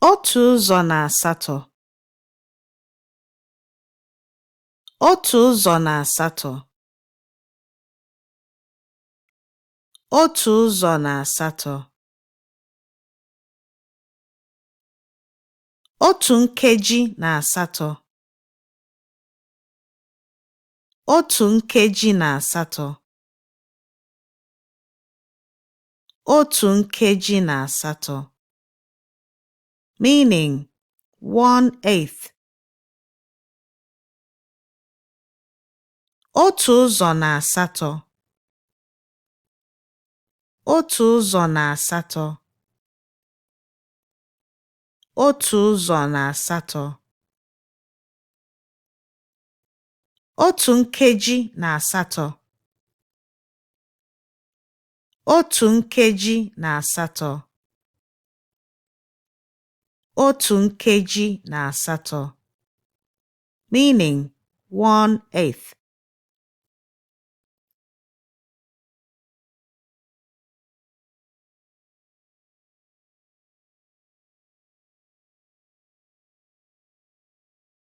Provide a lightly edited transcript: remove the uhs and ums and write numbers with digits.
otu ụzọ na asatọ otu ụzọ na asatọ otu ụzọ na asatọ otu nkeji na asatọ otu nkeji na asatọ otu nkeji na asatọ meaning 1/8 otu ụzọ na asatọ otu ụzọ na asatọ otu ụzọ na asatọ otu nkeji na asatọ otu nkeji na asatọ otu nkeji na asatọ meaning 1/8